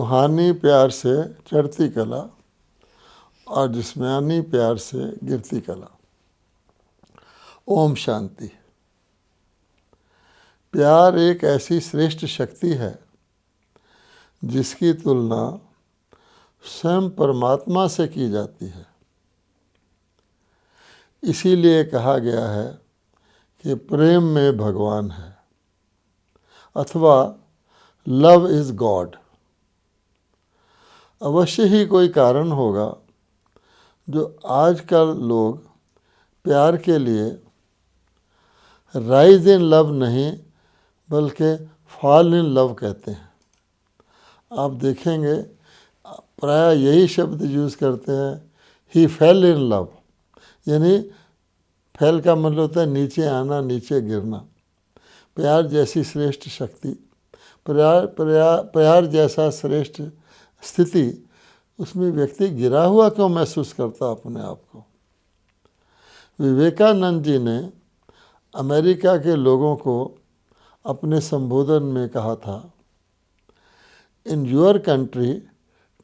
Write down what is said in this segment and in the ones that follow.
रूहानी प्यार से चढ़ती कला और जिस्मानी प्यार से गिरती कला। ओम शांति। प्यार एक ऐसी श्रेष्ठ शक्ति है जिसकी तुलना स्वयं परमात्मा से की जाती है। इसीलिए कहा गया है कि प्रेम में भगवान है अथवा लव इज़ गॉड। अवश्य ही कोई कारण होगा जो आजकल लोग प्यार के लिए राइज इन लव नहीं बल्कि फॉल इन लव कहते हैं। आप देखेंगे प्राय यही शब्द यूज़ करते हैं, ही फेल इन लव, यानी फेल का मतलब होता है नीचे आना, नीचे गिरना। प्यार जैसी श्रेष्ठ शक्ति, प्यार जैसा श्रेष्ठ स्थिति, उसमें व्यक्ति गिरा हुआ क्यों महसूस करता अपने आप को। विवेकानंद जी ने अमेरिका के लोगों को अपने संबोधन में कहा था, in your country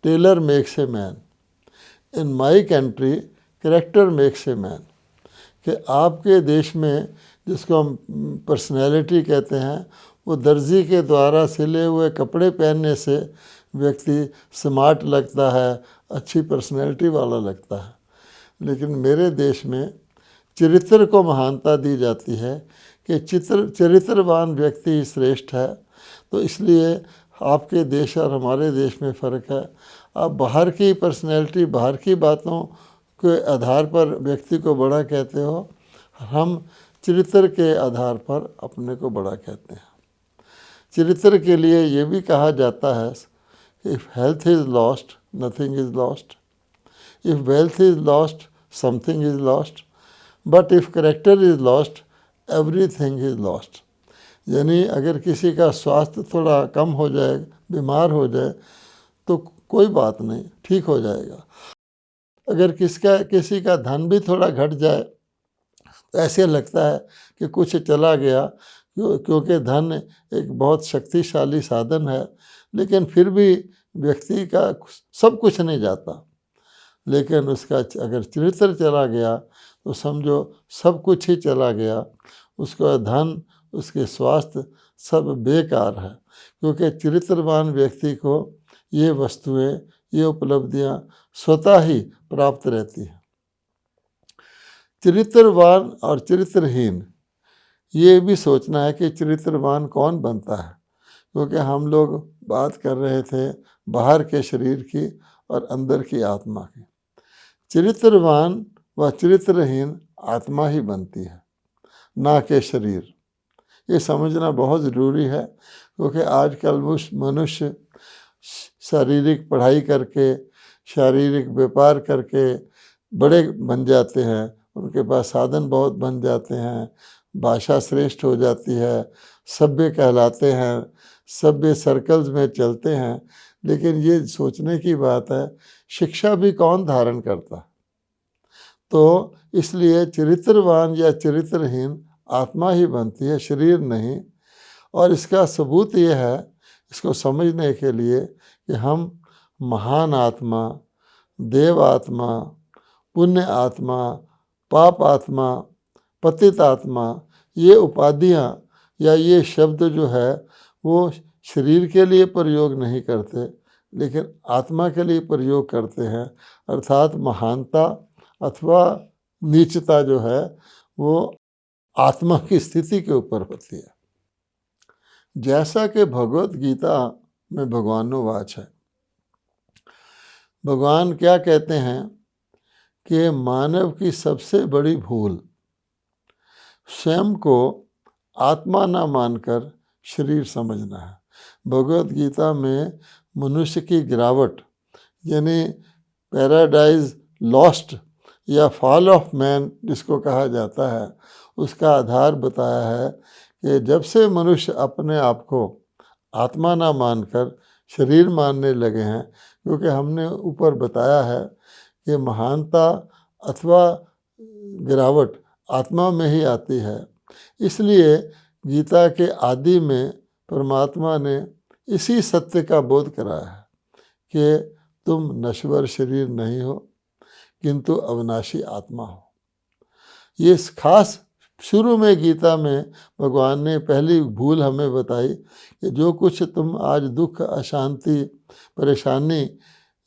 tailor makes a man, in my country character makes a man. कि आपके देश में जिसको हम पर्सनैलिटी कहते हैं, वो दर्जी के द्वारा सिले हुए कपड़े पहनने से व्यक्ति स्मार्ट लगता है, अच्छी पर्सनैलिटी वाला लगता है। लेकिन मेरे देश में चरित्र को महानता दी जाती है कि चरित्रवान व्यक्ति ही श्रेष्ठ है। तो इसलिए आपके देश और हमारे देश में फ़र्क है। आप बाहर की पर्सनैलिटी, बाहर की बातों के आधार पर व्यक्ति को बड़ा कहते हो, हम चरित्र के आधार पर अपने को बड़ा कहते हैं। चरित्र के लिए ये भी कहा जाता है, if health is lost nothing is lost, if wealth is lost something is lost, but if character is lost everything is lost. यानी अगर किसी का स्वास्थ्य थोड़ा कम हो जाए, बीमार हो जाए, तो कोई बात नहीं, ठीक हो जाएगा। अगर किसी का धन भी थोड़ा घट जाए तो ऐसे लगता है कि कुछ चला गया, क्योंकि धन एक बहुत शक्तिशाली साधन है। लेकिन फिर भी व्यक्ति का सब कुछ नहीं जाता, लेकिन उसका अगर चरित्र चला गया तो समझो सब कुछ ही चला गया। उसका धन, उसके स्वास्थ्य सब बेकार है, क्योंकि चरित्रवान व्यक्ति को ये वस्तुएं, ये उपलब्धियां स्वतः ही प्राप्त रहती हैं। चरित्रवान और चरित्रहीन, ये भी सोचना है कि चरित्रवान कौन बनता है, क्योंकि हम लोग बात कर रहे थे बाहर के शरीर की और अंदर की आत्मा की। चरित्रवान व चरित्रहीन आत्मा ही बनती है, ना कि शरीर। ये समझना बहुत ज़रूरी है, क्योंकि आजकल मनुष्य शारीरिक पढ़ाई करके, शारीरिक व्यापार करके बड़े बन जाते हैं, उनके पास साधन बहुत बन जाते हैं, भाषा श्रेष्ठ हो जाती है, सभ्य कहलाते हैं, सभ्य सर्कल्स में चलते हैं। लेकिन ये सोचने की बात है, शिक्षा भी कौन धारण करता है। तो इसलिए चरित्रवान या चरित्रहीन आत्मा ही बनती है, शरीर नहीं। और इसका सबूत ये है, इसको समझने के लिए, कि हम महान आत्मा, देव आत्मा, पुण्य आत्मा, पाप आत्मा, पतित आत्मा, ये उपाधियाँ या ये शब्द जो है वो शरीर के लिए प्रयोग नहीं करते, लेकिन आत्मा के लिए प्रयोग करते हैं। अर्थात महानता अथवा नीचता जो है वो आत्मा की स्थिति के ऊपर होती है। जैसा कि भगवत गीता में भगवानोवाच है, भगवान क्या कहते हैं कि मानव की सबसे बड़ी भूल स्वयं को आत्मा ना मानकर शरीर समझना है। भगवत गीता में मनुष्य की गिरावट, यानी पैराडाइज लॉस्ट या फॉल ऑफ मैन जिसको कहा जाता है, उसका आधार बताया है कि जब से मनुष्य अपने आप को आत्मा ना मानकर शरीर मानने लगे हैं, क्योंकि हमने ऊपर बताया है कि महानता अथवा गिरावट आत्मा में ही आती है। इसलिए गीता के आदि में परमात्मा ने इसी सत्य का बोध कराया है कि तुम नश्वर शरीर नहीं हो किंतु अविनाशी आत्मा हो। ये खास शुरू में गीता में भगवान ने पहली भूल हमें बताई कि जो कुछ तुम आज दुख, अशांति, परेशानी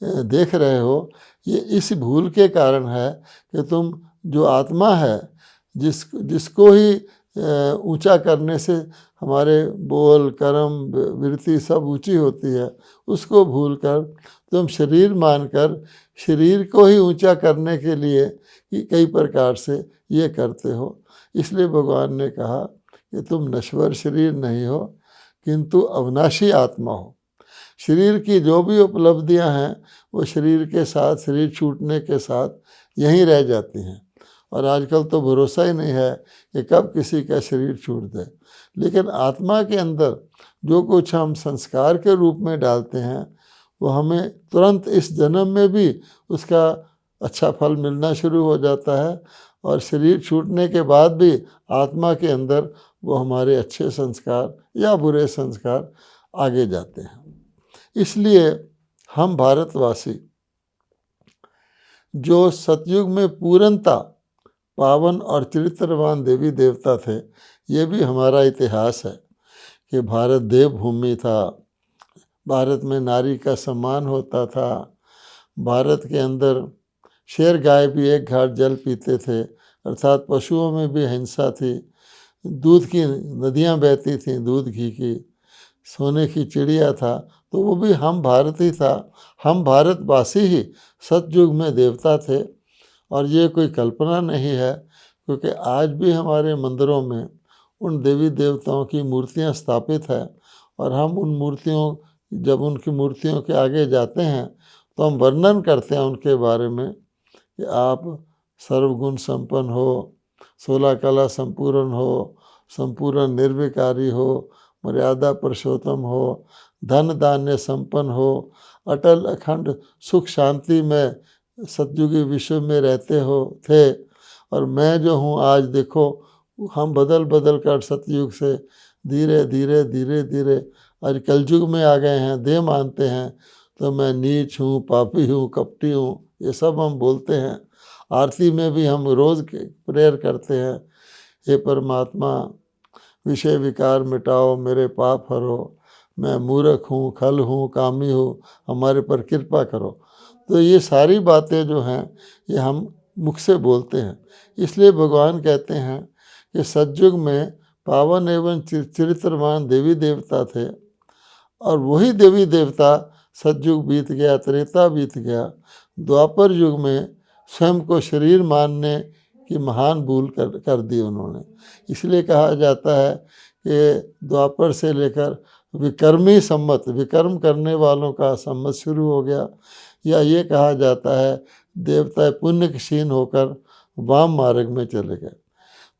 देख रहे हो, ये इस भूल के कारण है कि तुम जो आत्मा है, जिसको ही ऊंचा करने से हमारे बोल, कर्म, वृत्ति सब ऊंची होती है, उसको भूलकर तुम शरीर मानकर शरीर को ही ऊंचा करने के लिए कई प्रकार से ये करते हो। इसलिए भगवान ने कहा कि तुम नश्वर शरीर नहीं हो किंतु अविनाशी आत्मा हो। शरीर की जो भी उपलब्धियां हैं वो शरीर के साथ, शरीर छूटने के साथ यहीं रह जाती हैं। और आजकल तो भरोसा ही नहीं है कि कब किसी का शरीर छूट जाए। लेकिन आत्मा के अंदर जो कुछ हम संस्कार के रूप में डालते हैं वो हमें तुरंत इस जन्म में भी उसका अच्छा फल मिलना शुरू हो जाता है, और शरीर छूटने के बाद भी आत्मा के अंदर वो हमारे अच्छे संस्कार या बुरे संस्कार आगे जाते हैं। इसलिए हम भारतवासी जो सतयुग में पूर्णता पावन और चरित्रवान देवी देवता थे, ये भी हमारा इतिहास है कि भारत देवभूमि था, भारत में नारी का सम्मान होता था, भारत के अंदर शेर गाय भी एक घाट जल पीते थे, अर्थात पशुओं में भी हिंसा थी, दूध की नदियाँ बहती थीं, दूध घी की, सोने की चिड़िया था, तो वो भी हम भारत ही था। हम भारतवासी ही सतयुग में देवता थे। और ये कोई कल्पना नहीं है, क्योंकि आज भी हमारे मंदिरों में उन देवी देवताओं की मूर्तियां स्थापित है, और हम उन मूर्तियों, जब उनकी मूर्तियों के आगे जाते हैं तो हम वर्णन करते हैं उनके बारे में कि आप सर्वगुण संपन्न हो, 16 कला संपूर्ण हो, संपूर्ण निर्विकारी हो, मर्यादा पुरुषोत्तम हो, धन धान्य संपन्न हो, अटल अखंड सुख शांति में सतयुगी विश्व में रहते हो थे। और मैं जो हूँ आज देखो, हम बदल बदल कर सतयुग से धीरे धीरे धीरे धीरे आज कलयुग में आ गए हैं, देह मानते हैं, तो मैं नीच हूँ, पापी हूँ, कपटी हूँ, ये सब हम बोलते हैं। आरती में भी हम रोज़ प्रेयर करते हैं, हे परमात्मा विषय विकार मिटाओ, मेरे पाप हरो, मैं मूर्ख हूँ, खल हूँ, कामी हूँ, हमारे पर कृपा करो। तो ये सारी बातें जो हैं ये हम मुख से बोलते हैं। इसलिए भगवान कहते हैं कि सतयुग में पावन एवं चरित्रवान देवी देवता थे, और वही देवी देवता सतयुग बीत गया, त्रेता बीत गया, द्वापर युग में स्वयं को शरीर मानने की महान भूल कर दी उन्होंने। इसलिए कहा जाता है कि द्वापर से लेकर विकर्मी संमत, विकर्म करने वालों का संमत शुरू हो गया, या ये कहा जाता है देवता पुण्य क्षीण होकर वाम मार्ग में चले गए।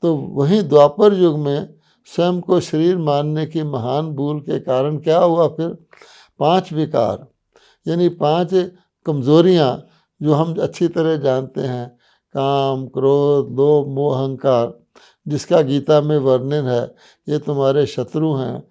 तो वहीं द्वापर युग में स्वयं को शरीर मानने की महान भूल के कारण क्या हुआ, फिर 5 विकार यानी 5 कमजोरियां जो हम अच्छी तरह जानते हैं, काम, क्रोध, लोभ, मोह, अहंकार, जिसका गीता में वर्णन है ये तुम्हारे शत्रु हैं,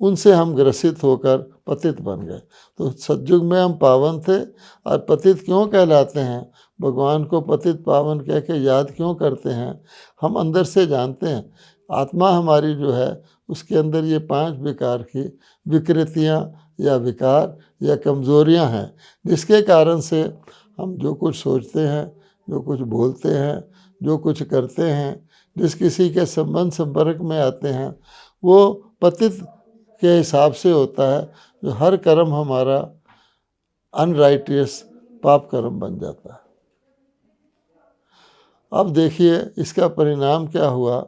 उनसे हम ग्रसित होकर पतित बन गए। तो सतयुग में हम पावन थे, और पतित क्यों कहलाते हैं, भगवान को पतित पावन कह के याद क्यों करते हैं, हम अंदर से जानते हैं। आत्मा हमारी जो है उसके अंदर ये 5 विकार की विकृतियाँ या विकार या कमज़ोरियाँ हैं, जिसके कारण से हम जो कुछ सोचते हैं, जो कुछ बोलते हैं, जो कुछ करते हैं, जिस किसी के संपर्क में आते हैं, वो पतित के हिसाब से होता है, जो हर कर्म हमारा अनराइटियस पाप कर्म बन जाता है। अब देखिए इसका परिणाम क्या हुआ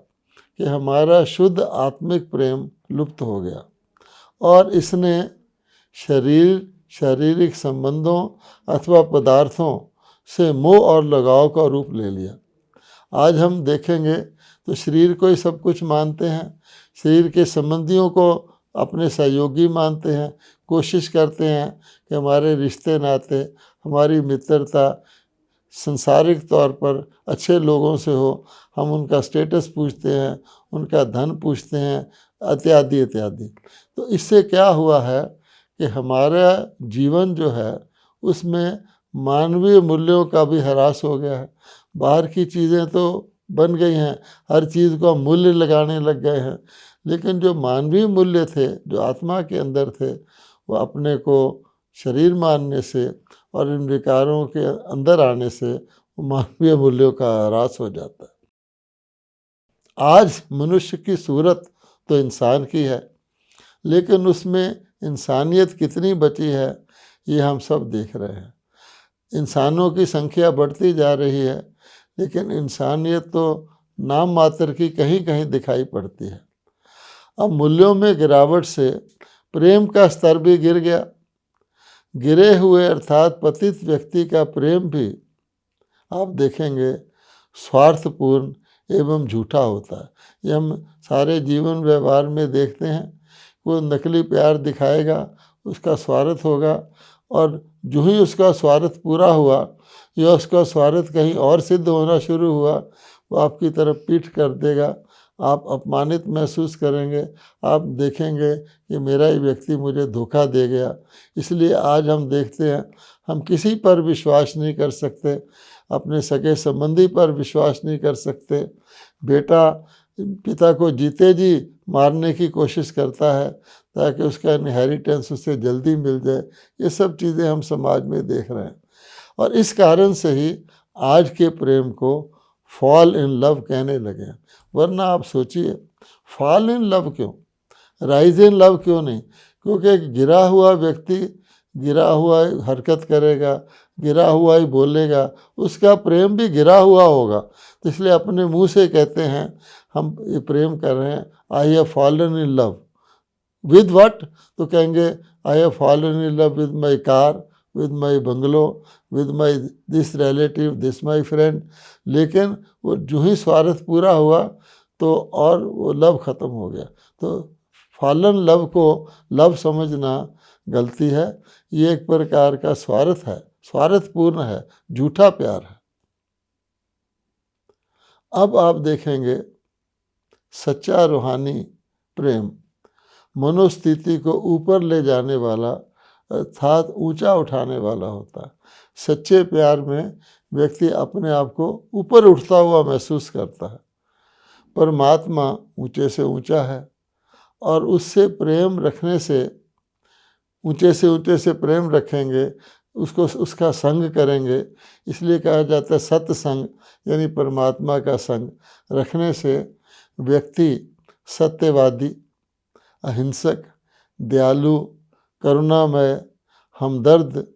कि हमारा शुद्ध आत्मिक प्रेम लुप्त हो गया, और इसने शारीरिक संबंधों अथवा पदार्थों से मोह और लगाव का रूप ले लिया। आज हम देखेंगे तो शरीर को ही सब कुछ मानते हैं, शरीर के संबंधियों को अपने सहयोगी मानते हैं, कोशिश करते हैं कि हमारे रिश्ते नाते, हमारी मित्रता संसारिक तौर पर अच्छे लोगों से हो, हम उनका स्टेटस पूछते हैं, उनका धन पूछते हैं, इत्यादि इत्यादि। तो इससे क्या हुआ है कि हमारा जीवन जो है उसमें मानवीय मूल्यों का भी ह्रास हो गया है। बाहर की चीज़ें तो बन गई हैं, हर चीज़ को हम मूल्य लगाने लग गए हैं, लेकिन जो मानवीय मूल्य थे, जो आत्मा के अंदर थे, वो अपने को शरीर मानने से और इन विकारों के अंदर आने से मानवीय मूल्यों का ह्रास हो जाता है। आज मनुष्य की सूरत तो इंसान की है, लेकिन उसमें इंसानियत कितनी बची है ये हम सब देख रहे हैं। इंसानों की संख्या बढ़ती जा रही है, लेकिन इंसानियत तो नाम मात्र की कहीं कहीं दिखाई पड़ती है। अब मूल्यों में गिरावट से प्रेम का स्तर भी गिर गया। गिरे हुए अर्थात पतित व्यक्ति का प्रेम भी आप देखेंगे स्वार्थपूर्ण एवं झूठा होता है। ये हम सारे जीवन व्यवहार में देखते हैं। वो नकली प्यार दिखाएगा, उसका स्वार्थ होगा, और जो ही उसका स्वार्थ पूरा हुआ या उसका स्वार्थ कहीं और सिद्ध होना शुरू हुआ, वो आपकी तरफ पीठ कर देगा। आप अपमानित महसूस करेंगे, आप देखेंगे कि मेरा ही व्यक्ति मुझे धोखा दे गया। इसलिए आज हम देखते हैं हम किसी पर विश्वास नहीं कर सकते, अपने सगे संबंधी पर विश्वास नहीं कर सकते। बेटा पिता को जीते जी मारने की कोशिश करता है ताकि उसका इनहेरिटेंस उसे जल्दी मिल जाए। ये सब चीज़ें हम समाज में देख रहे हैं, और इस कारण से ही आज के प्रेम को फॉल इन लव कहने लगे हैं। वरना आप सोचिए, फॉल इन लव क्यों, राइज इन लव क्यों नहीं? क्योंकि एक गिरा हुआ व्यक्ति गिरा हुआ हरकत करेगा, गिरा हुआ ही बोलेगा, उसका प्रेम भी गिरा हुआ होगा। तो इसलिए अपने मुंह से कहते हैं हम ये प्रेम कर रहे हैं, I have fallen in love with what, तो कहेंगे I have fallen in love with my car, with my bungalow, with my this relative, this my friend. लेकिन वो जो ही स्वार्थ पूरा हुआ तो और वो लव ख़त्म हो गया। तो फॉलन लव को लव समझना गलती है। ये एक प्रकार का स्वार्थ है, स्वार्थपूर्ण है, झूठा प्यार है। अब आप देखेंगे सच्चा रूहानी प्रेम मनोस्थिति को ऊपर ले जाने वाला अर्थात ऊंचा उठाने वाला होता है। सच्चे प्यार में व्यक्ति अपने आप को ऊपर उठता हुआ महसूस करता है। परमात्मा ऊंचे से है, और उससे प्रेम रखने से ऊंचे से प्रेम रखेंगे, उसको उसका संग करेंगे। इसलिए कहा जाता है सत्संग, यानी परमात्मा का संग रखने से व्यक्ति सत्यवादी, अहिंसक, दयालु, करुणामय, हमदर्द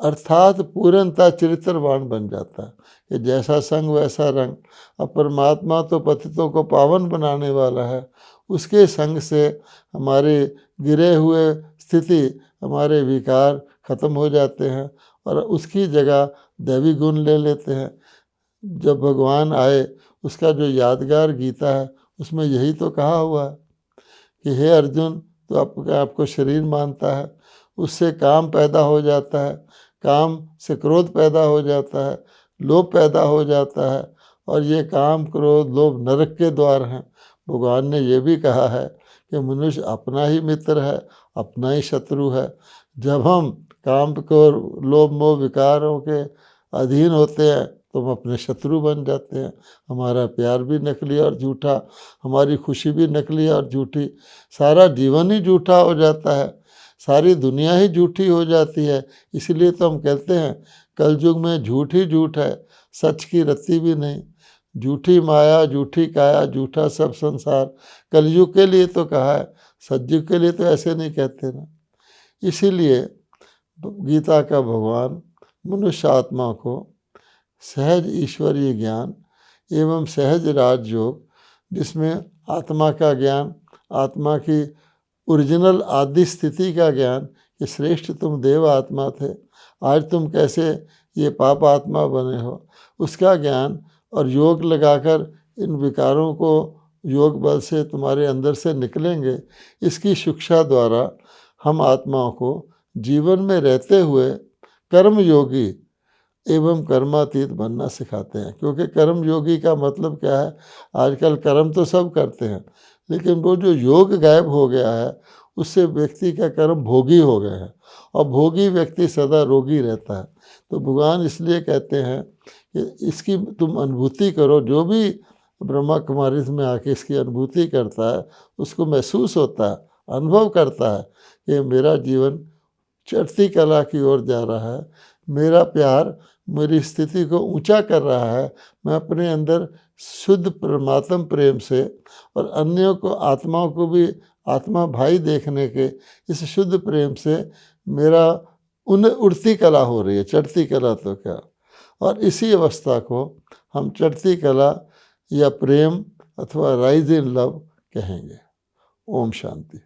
अर्थात पूर्णतः चरित्रवान बन जाता है कि जैसा संग वैसा रंग। अब परमात्मा तो पतितों को पावन बनाने वाला है, उसके संग से हमारे गिरे हुए स्थिति, हमारे विकार खत्म हो जाते हैं और उसकी जगह दैवी गुण ले लेते हैं। जब भगवान आए, उसका जो यादगार गीता है उसमें यही तो कहा हुआ है कि हे अर्जुन, तो आपको शरीर मानता है, उससे काम पैदा हो जाता है, काम से क्रोध पैदा हो जाता है, लोभ पैदा हो जाता है, और ये काम क्रोध लोभ नरक के द्वार हैं। भगवान ने ये भी कहा है कि मनुष्य अपना ही मित्र है, अपना ही शत्रु है। जब हम काम को लोभ मोह विकारों के अधीन होते हैं तो हम अपने शत्रु बन जाते हैं। हमारा प्यार भी नकली और झूठा, हमारी खुशी भी नकली और झूठी, सारा जीवन ही झूठा हो जाता है, सारी दुनिया ही झूठी हो जाती है। इसलिए तो हम कहते हैं कलयुग में झूठ ही झूठ है, सच की रत्ती भी नहीं। झूठी माया, झूठी काया, झूठा सब संसार। कलयुग के लिए तो कहा है, सतयुग के लिए तो ऐसे नहीं कहते ना। इसीलिए गीता का भगवान मनुष्य आत्मा को सहज ईश्वरीय ज्ञान एवं सहज राजयोग, जिसमें आत्मा का ज्ञान, आत्मा की ओरिजिनल आदि स्थिति का ज्ञान कि श्रेष्ठ तुम देव आत्मा थे, आज तुम कैसे ये पाप आत्मा बने हो, उसका ज्ञान, और योग लगाकर इन विकारों को योग बल से तुम्हारे अंदर से निकलेंगे। इसकी शिक्षा द्वारा हम आत्माओं को जीवन में रहते हुए कर्म योगी एवं कर्मातीत बनना सिखाते हैं। क्योंकि कर्म योगी का मतलब क्या है, आजकल कर्म तो सब करते हैं, लेकिन वो जो योग गायब हो गया है, उससे व्यक्ति का कर्म भोगी हो गए हैं, और भोगी व्यक्ति सदा रोगी रहता है। तो भगवान इसलिए कहते हैं कि इसकी तुम अनुभूति करो। जो भी ब्रह्मा कुमारी में आके इसकी अनुभूति करता है, उसको महसूस होता है, अनुभव करता है कि मेरा जीवन चढ़ती कला की ओर जा रहा है, मेरा प्यार मेरी स्थिति को ऊंचा कर रहा है। मैं अपने अंदर शुद्ध परमात्म प्रेम से और अन्यों को, आत्माओं को भी आत्मा भाई देखने के इस शुद्ध प्रेम से मेरा उड़ती कला हो रही है, चढ़ती कला तो क्या। और इसी अवस्था को हम चढ़ती कला या प्रेम अथवा राइज इन लव कहेंगे। ओम शांति।